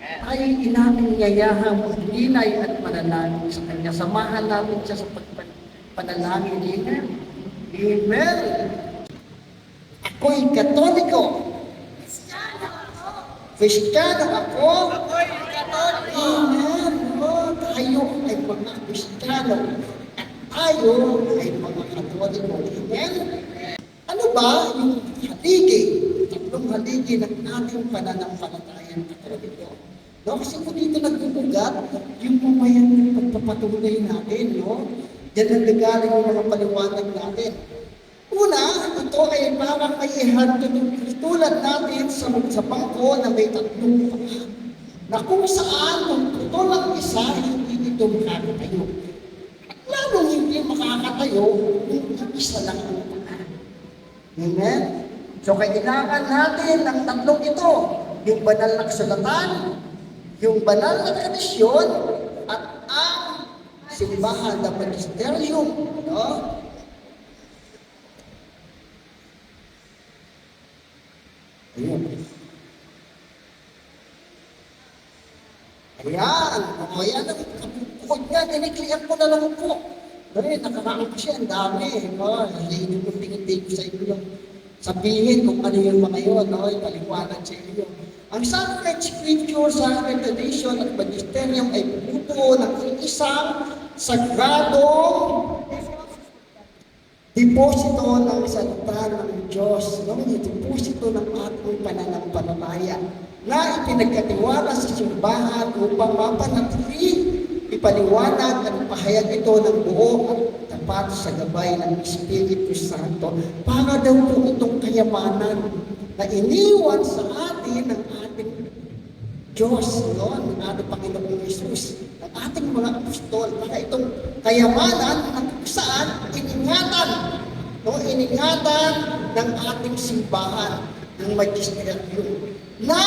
Tayo inaanyayahan magdinay at manalangin sa Kanya. Samahan natin siya sa pagpanalangin. Amen. Amen. Ako'y Katoliko. Kristiyano ako. Amen. Oh, tayo ay mga Kristiyano. At tayo ay mga Katoliko. Amen. Ano ba yung haligi? Tatlong haligi ng ating pananampalatayang Katoliko. No, kasi kung dito nagbubugat, yung pumayang yung pagpapatunay natin, no? Yan ang nagaling yung mga paliwanag natin. Una, ito ay parang may ihantod tulad natin sa bangko na may tatlong paa. Na kung saan, kung ito lang isa, hindi ito makakatayo. At lalong hindi makakatayo, kung isa lang ang paa. Amen? So, kailangan natin ng tatlong ito. Yung banal na kasulatan, yung banal na tradisyon, at ang simbahan na magisterium. No? Ayun. Ayan. O, yan ang kapukod niya. Kinikliyan ko na lang po. Dahil nakaraan ko siya. Ang dami. No? Hindi ko tingin ko sa inyo sabihin kung ano yung mga yun. No? Ipaliwanag sa inyo. Ang sacred scripture, sacred tradition at magisterium ay buto ng isang sagradong deposito ng salita ng Diyos, yung deposito ng ating pananampalataya na ipinagkatiwala sa simbahan upang mapanatili, ipaliwanag at ipahayag ito ng buo at tapat sa gabay ng Espiritu Santo para daw po itong kayamanan na iniwan sa atin ng ating Diyos, no? Ng ating Panginoong Yesus, ng ating mga apostol, para itong kayamanan ng saan iningatan, no? Iningatan ng ating simbahan, ng magisterium, na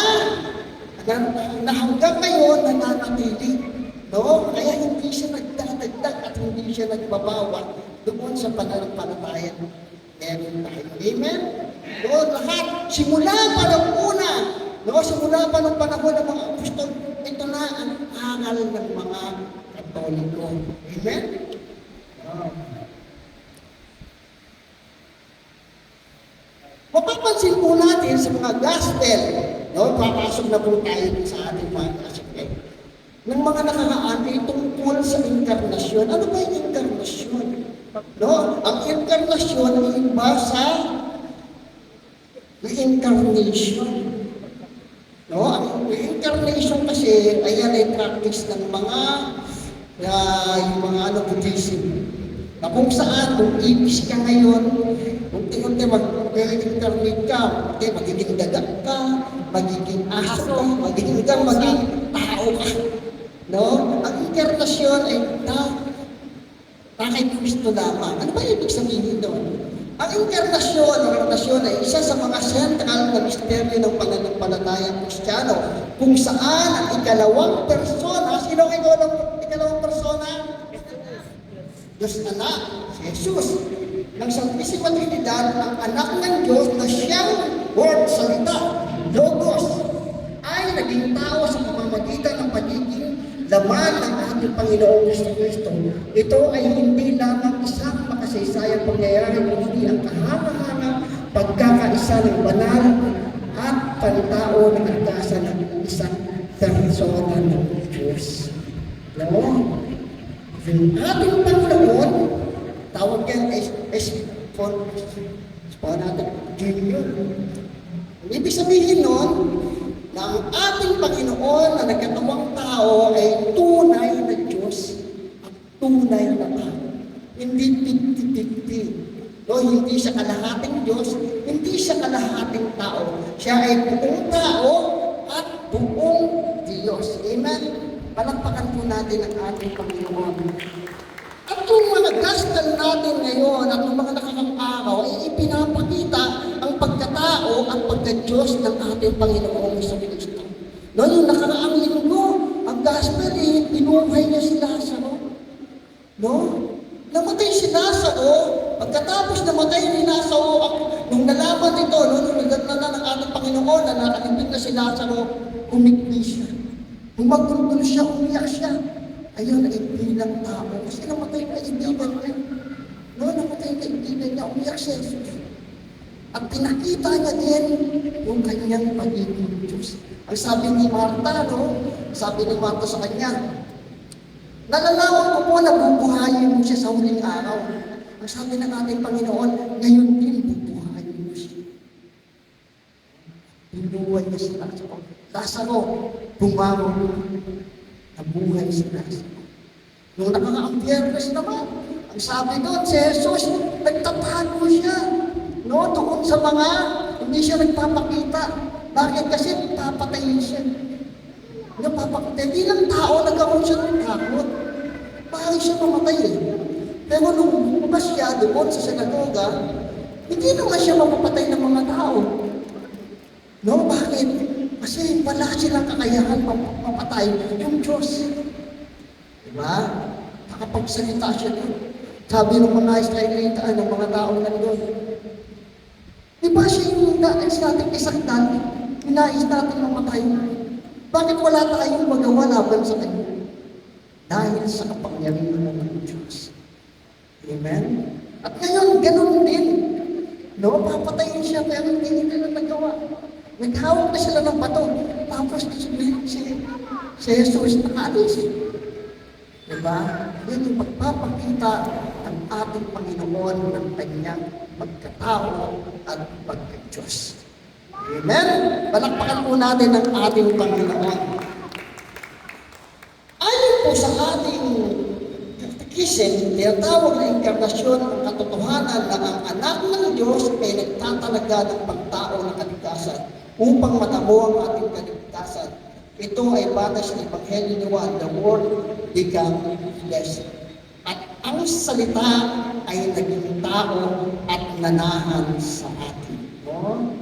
hanggang ngayon nananatili, no? Kaya hindi siya nagdadagdag at hindi siya nagbabawa doon sa pananampalataya. Meron tayo. Amen? No, lahat, simula pa ng una, no, simula pa ng panahon ng mga apostol, ito na ang aral ng mga Katoliko. Amen? Mapapansin po natin sa mga gospel, no, papasok na po tayo sa ating mga gospel, ng mga nakaraan ay tungkol sa inkarnasyon. Ano ba yung inkarnasyon? No? Ang inkarnasyon ay iba sa reincarnation. No? Ang reincarnation kasi ay yan ay practice ng mga yung mga Buddhism. Na kung saan, kung ibis ka ngayon, unti-unti mag-reincarnate ka, magiging dagat ka, magiging aso ka, magiging tao ka. No? Ang inkarnasyon ay kay Kristo lamang. Ano ba ibig sabihin doon? Ang inkarnasyon ay isa sa mga sentral na misteryo ng pananampalatayang Kristiyano, kung saan ang ikalawang persona, sino ang ikalawang persona? Diyos Anak, si Jesus. Ng Santisima Trinidad, ang anak ng Diyos na siyang word, salita, logos, ay naging tao sa pamamagitan ng pagiging laman ng ating Panginoong Kristo. Ito ay hindi lamang isang makasaysayang pangyayari, kundi ang kahanga-hanga pagkakaisa ng banal at pantao ng agkasan ng isang persona ng Diyos. No? Yung ating Panginoon, tawag yan Junior. Ibig sabihin nun, na ang ating Panginoon na nagkatawang tao ay tunay na Diyos at tunay na tao. Hindi 50-50. No, hindi siya kalahating Diyos, hindi siya kalahating tao. Siya ay buong tao at buong Diyos. Amen? Palakpakan po natin ang ating Panginoon. At yung mga gospel natin ngayon at yung mga nakakang araw ay ipinapakita ang pagkatao at pagka-Diyos ng ating Panginoong Kristo. No, yung nakaraang linggo, ang gospel pinuhay niya si Lazaro. No? Namatay si Lazaro, pagkatapos namatay ni Lazaro, nung nalaman nito, nung nagdala na ng ating Panginoon na nakalimtig na si Lazaro, umikli siya. Humagulgol siya, umiyak siya. Ayun, ay bilang tao. Kasi namatay na kaibigan niya. No, namatay na kaibigan niya, umiyak si Jesus. At pinakita niya din yung kanyang pagiging Diyos. Ang sabi ni Marta, no? Sabi ni Marta sa kanya, nalalaman ko po na bubuhayin mo siya sa huling araw. Ang sabi ng ating Panginoon, ngayon din bubuhayin mo siya. Binuhay niya si Lazaro. Lazaro, bumangon. Nabuhay si Lazaro. Nung nakakaang Biyernes naman, ang sabi doon, si Jesus, nagtatago siya. No, doon sa mga, hindi siya nagpapakita. Bakit? Kasi papatayin siya. Napapakita. Hindi lang tao nagkaroon siya ng takot. Bakit siya mamatay eh? Pero nung bumabas siya doon sa sinagoga, hindi naman siya mapapatay ng mga tao. No, bakit? Kasi wala silang kakayahan mapatay yung Diyos. Diba? Nakapagsalita siya doon. Sabi ng mga Israelita, ng mga taong nandun, diba siya yung nais natin isaktan, yung nais natin mamatay? Bakit wala tayong magawa laban sa Kanya? Dahil sa kapangyarihan ng Diyos. Amen? At ngayon, ganun din. No, papatayin siya, pero hindi nila nagawa. Naghawak na sila ng bato. Tapos si Jesus nakaalis. Diba? Yan yung pagpapakita ng ating Panginoon ng kanyang pagkatao at pagka-Diyos. Amen? Palakpakan po natin ang ating Panginoon. Ayon po sa ating katekism, tinatawag na inkarnasyon ang katotohanan na ang anak ng Diyos ay nagtatalaga ng pagtao ng kaligtasan upang matamo ang ating kaligtasan. Ito ay batay sa Ebanghelyo ni Juan, the Word became flesh. At ang salita ay naging tao at nanahan sa atin. No?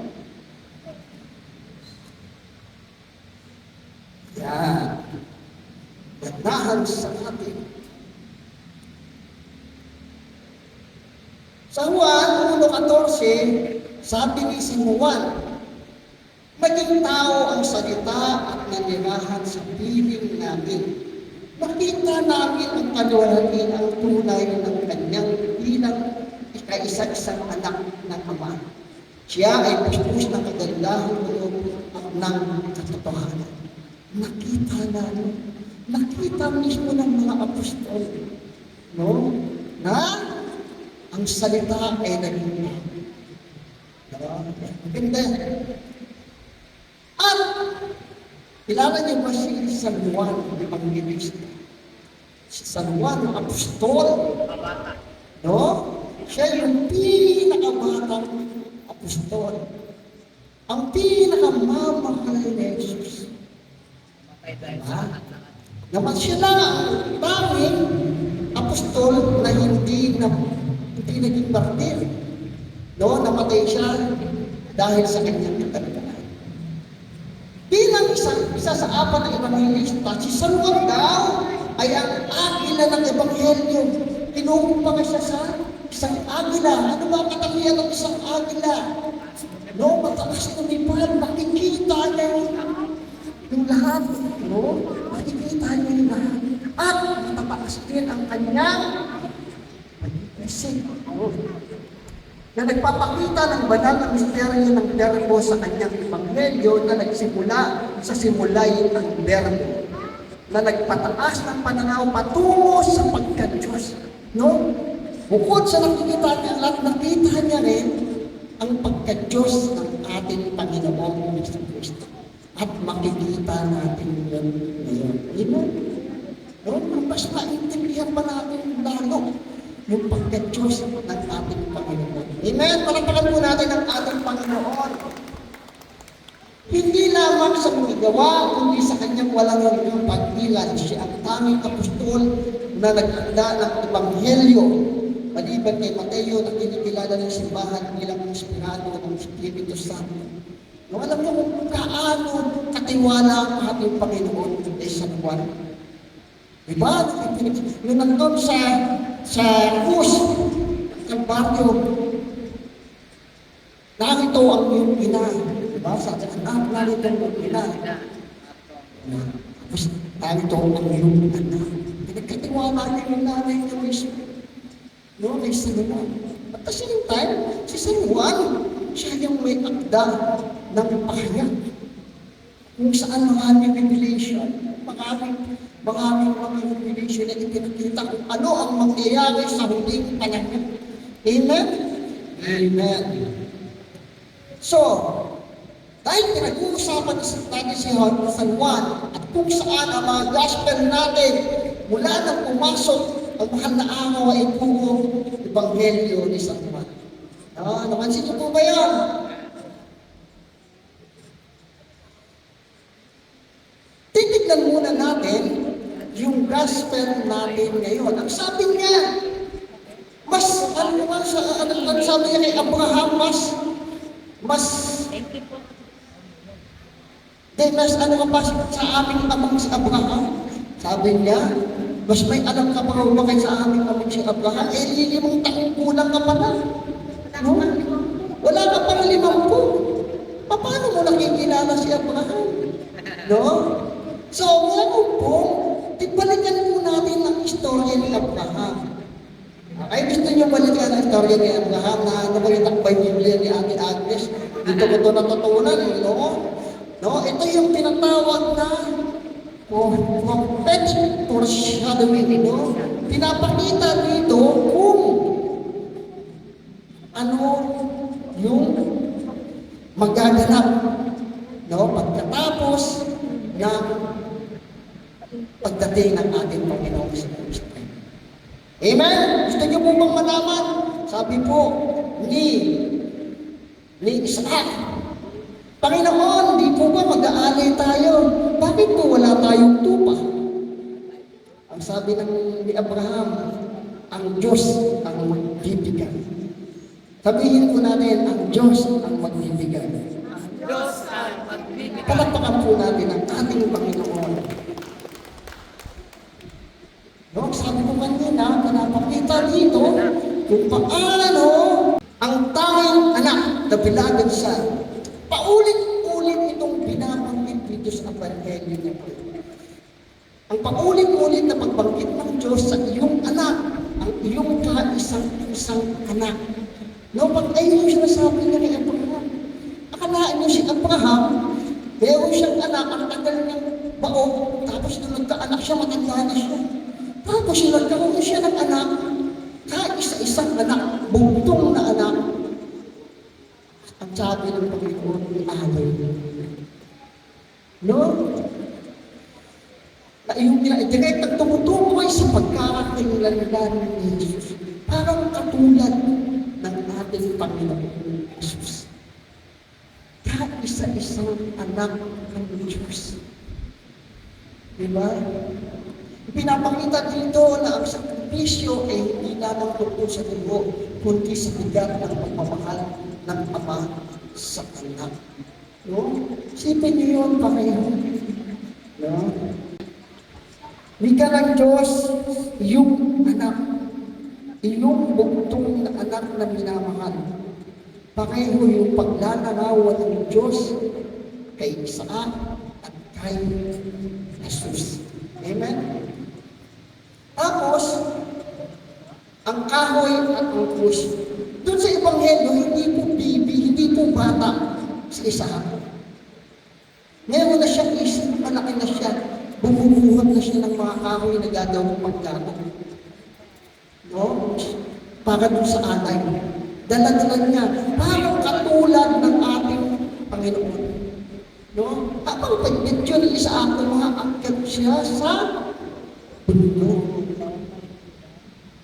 Yan. Nanahan sa atin. Sa Juan 1:14, sabi ni Juan, maging tao ang salita at nanirahan sa piling namin. Makita namin ang kaluwalhatian ang tunay ng kanyang bilang ika-isa-isang anak ng Ama. Siya ay pustos ng kagandahan ng katotohanan. Nakita mismo ng mga apostol, no? Na ang salita ay naging maganda. At kilala niyo ba si San Juan, ang Evangelista? Si San Juan, ang apostol. No? Siya yung pinakabatang apostol. Ang pinakamamahal ni Jesus. Naman siya lang ang tanging apostol na hindi naging martir. No? Namatay siya dahil sa kanyang katalian. Bilang isa sa apat na evangelista, si San Juan daw ay ang agila ng ebanghelyo. Tinukumpang siya sa isang agila. Ano ba katangian ng isang agila? No, mataas na nipal, makikita niya yung lahat. No, makikita niya yung lahat. At mataas din ang kanyang pag-isip. Na nagpapakita ng banal na misteryo ng Berbo sa kanyang ebanghelyo na nagsimula sa simulay ng Berbo, na nagpataas ng pananaw patungo sa pagka-Diyos. No? Bukod sa nakikita niya lahat, nakita niya rin ang pagka-Diyos ng ating Panginoong Kristo. At makikita natin yun ngayon. Amen? No? Mas maintindihan pa natin lalo yung pagka-Diyos ng ating Panginoon. Amen? Palakpakan po natin ang ating Panginoon. Hindi lamang sa mga gawa, kundi sa kanyang walang hanggang pagdilan. Siya ang tanging apostol na nagtanda ng Ebanghelyo. Maliban kay Mateo na kinikilala ng simbahan bilang inspirado ng Espiritu Santo. No, alam mo kung kaano katiwala ang ating Panginoon kay San Juan. Diba? Nung nandun sa krus, ang baryo, narito ang iyong ina. Diba? Sa anak, narito ang iyong ina. Tapos narito ang iyong anak. Pinagkatiwala niya yung nanay niya mismo. No, kay San Juan. At the same time, si San Juan, siya yung may akda ng pahayag. Kung saan maraming revelation, maraming mga revelation na ipinakita kung ano ang mangyayari sa huling panahon. Amen? Amen. So, dahil pinag-uusapan natin si San Juan at kung saan ang mga gospel natin mula nang pumasok ang mahal na araw ay puro Ebanghelyo ni San Juan. Napansin niyo po ba yan? Titignan muna natin yung gospel natin ngayon. Ang sabi niya, ang sabi niya kay Abraham, mas ano ka pa sa aming amang si Abraham? Sabi niya, mas may alam ka pa ba kay sa aming amang si Abraham? 5 taong kulang ka pa na. No? Wala ka pa na 50. Paano mo nakikilala si Abraham? No? So, ngayon po, balikan po natin ang istorya ni Abraham. Ay, gusto niyo balikan ang istorya ni Abraham na nakalitakbay Biblia ni Ate Agnes? Dito ko ito natutunan, no? No, ito yung tinatawag na prophetic foreshadowing, no? Pinapakita dito kung ano yung magaganap, no? Pagkatapos ng pagdating ng ating Panginoong Kristo. Amen? Gusto niyo po bang malaman? Sabi po ni Isaac, Panginoon, di po ba mag-aalay tayo? Bakit po wala tayong tupa? Ang sabi ni Abraham, ang Diyos ang magbibigay. Sabihin po natin, ang Diyos ang magbibigay. Ang Diyos ang magbibigay. Palakpakan po natin ang ating Panginoon. No, sabi ko kanina, pinapakita dito kung paano ang tanging anak na bilagan siya. Paulit-ulit itong binabanggit dito sa Ebanghelyo niya. Ang paulit-ulit na pagbangkit ng Diyos sa iyong anak, ang iyong kaisang-isang anak. No, pag ayun yung sinasabi niya kay Abraham. Akalaan niyo si Abraham, meron siyang anak, ang tagal niyang baog, tapos nung nagkaanak siya, matanda na siya. Tapos nagkaroon siya ng anak, kaisa-isang anak, bugtong na anak. Ang sabi ng Panginoon ni Alay. No? Na yung direktang tumutukoy sa pagkakakilanlan ni Jesus. Parang katulad ng ating Panginoon Jesus. Kaisa-isang anak ng Diyos. Diba? Pinapakita dito na ang sakripisyo ay hindi lamang tungkol sa dugo, kundi sa bigat ng pagmamahal ng Ama sa anak. No? Sipin niyo yun, pareho. No? Wika ng Diyos, yung anak, iyong bugtong na anak na minamahal. Pareho yung paglalarawan ng Diyos kay Isaac at kay Jesus. Amen? Tapos, ang kahoy at ang krus. Doon sa Ebanghelyo, hindi po bibi, hindi po bata sa Isaac. Meron na siyang isip, malaki na siya. Bumubuhat na siya ng mga kahoy na gagawang pagkato. No? Para doon sa atay. Dala-dala niya. Parang katulad ng ating Panginoon. No? Habang pag-medyo ni Isaac, mga siya sa bundok.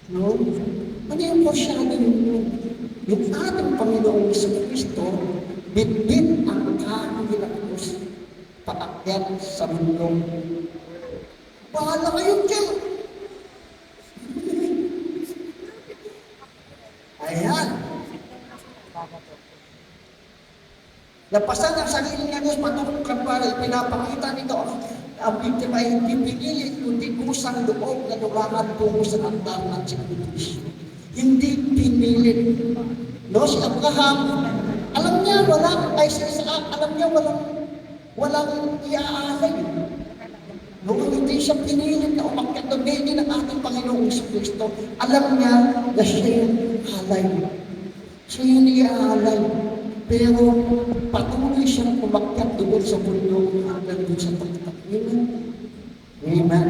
No? Ano yung porsyado yun? Yung ating Panginoong Kristo, bitbit ang kahoy na krus, paakyat sa bundok. Bahala kayo dyan. Ayan. Napasan ang sarili niya Diyos patutukan para ipinapakita nito ang biktima ay hindi pinilit kundi kusang loob na lumakan tungo sa altar ng sakripisyo. Hindi pinilit. No, si Abraham, alam niya si Isaac, alam niya walang iaalay. Noong hindi siya pinilit na umakyat ng bedi ng ating Panginoong Kristo, alam niya na siya yung alay. Siya yung iaalay. Pero patuloy siyang umakyat doon sa bundok hanggang doon sa taktak. Amen. Amen.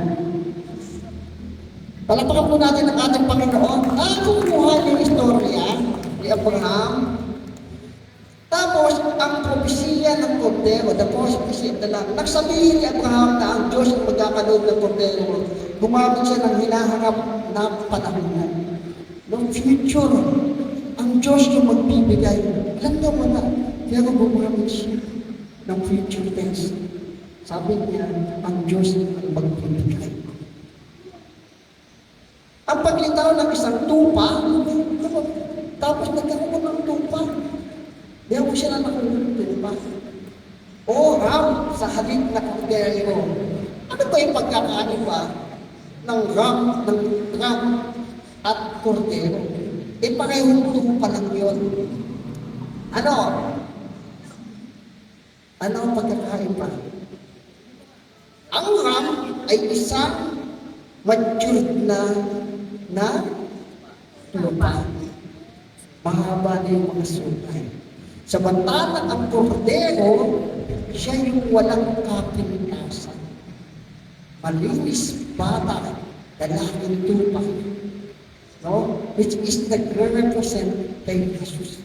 Palapakan po natin ang ating Panginoon. Kumuha niya yung istorya ni Abraham. Tapos, ang propesiya ng Kordero, the prophecy of the Lamb, nagsabihin ni Abraham na ang Diyos ang magkakalob ng Kordero. Gumamit siya ng hinaharap na panahon. Noong future, ang Diyos yung magbibigay. Alam niyo mo na, pero gumamit siya ng future tense. Sabi niya, ang Diyos ang magbibigay. Ang paglitaw ng isang tupa, tapos nagkaroon ng tupa. Meron siya na nakulong tupa. O ram sa halip na kordero. Ano ba yung pagkakaiba ng ram at kordero? Parehong tupa lang yun. Ano? Ano ang pagkakaiba? Ang ram ay isang matured na lupa. Mahaba na yung mga sulay. Samantalang ang kordero, siya yung walang kapintasan. Malinis, bata, lalaking tupa. No? Which is nagre-represent kay Jesus.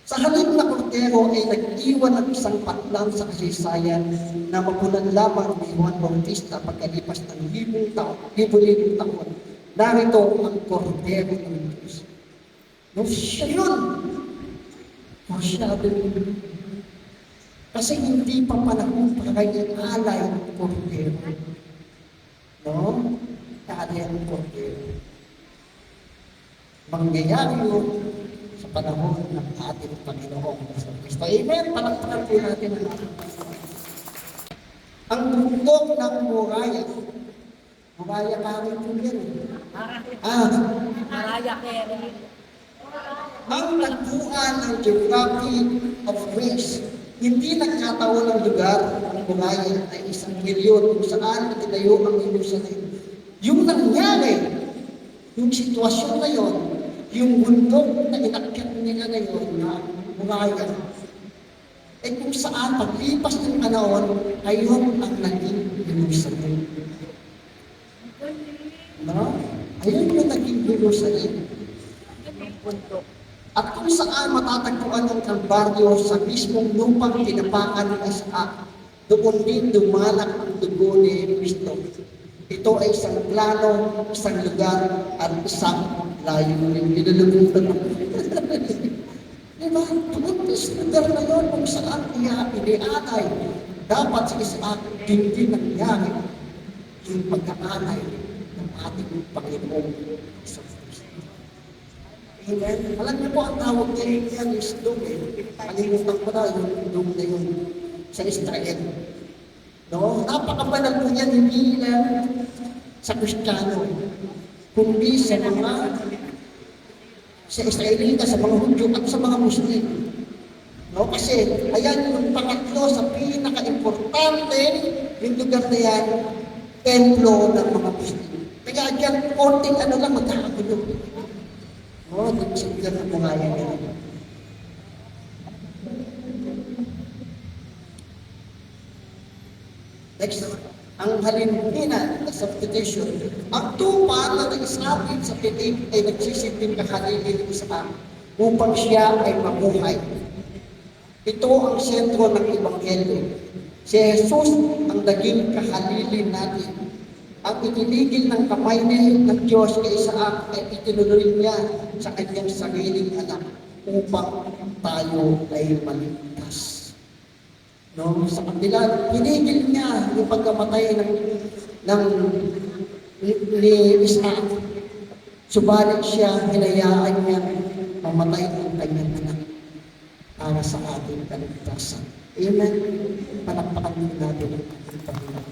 Sa halip na kordero ay nag-iwan ng isang patlang sa kasaysayan na magulan lamang ni Juan Bautista pagkalipas ng libong taon. Narito ang kordero ng Diyos. No, siya yun. Masyado yun. Kasi hindi pa panahon para kanyang alay ng kordero. No? Alay ang kordero. Mangyayari yun sa panahon ng ating Panginoong Kristo. Amen. Palakpakan po natin ang ating Panginoon. Ang bundok ng Moriah. Moriah kami po yan. Mariah Carey. Ang tagpuan ng geography of Greece, hindi nagkataon ng lugar ng Moriah ay 1 milyon kung saan itinayo ang Jerusalem. Yung nangyari, yung sitwasyon na yon, yung bundok na inakyat nila na yun na Moriah, kung saan paglipas ng panahon, ayon ang naging Jerusalem. No? Ayun yung naging Jerusalem. At kung saan matatagpuan ng Kalbaryo sa mismong lupang tinapakan ni Isaac, doon din dumalak ang dugo ni Kristo. Ito ay isang plano, isang lugar, at isang layunin. Nilulubutan mo. Diba? Doon sa lugar na yun kung saan inianay. Dapat si Isaac din nangyari yung pagkaanay ng ating Panginoong Kristo. Amen. Alam niyo po, ang tawag niya is dome. Kalimutan ko na yung dome na yun sa Israel. No? Napakabanal po yan, hindi lang sa Kristiyano, kundi sa Israelita, sa mga Hudyo at sa mga Muslim. No? Kasi, ayan yung pangatlo sa pinaka-importante yung lugar na yan, templo ng mga Muslim. Kaya dyan, konting ano lang, magkakagulo. Oh, nagsigil na po nga yan. Next, ang halimpinan na substitution. Ang tupa na nag-isabit sa pitig ay nagsisilbing kahalili ng Isaac upang siya ay mabuhay. Ito ang sentro ng Ebanghelyo. Si Jesus ang naging kahalili natin. Ang itiligil ng kamay ng Diyos kay Isaac ay itinuloy niya sa kanyang sariling anak upang tayo ay maligtas. No? Sa kabila, hinigil niya yung pagkamatay ni Isaac. Subalit siya, hinayaan niya mamatay ng kanyang anak para sa ating kaligtasan. Amen. Palakpakan natin ang ating Panginoon.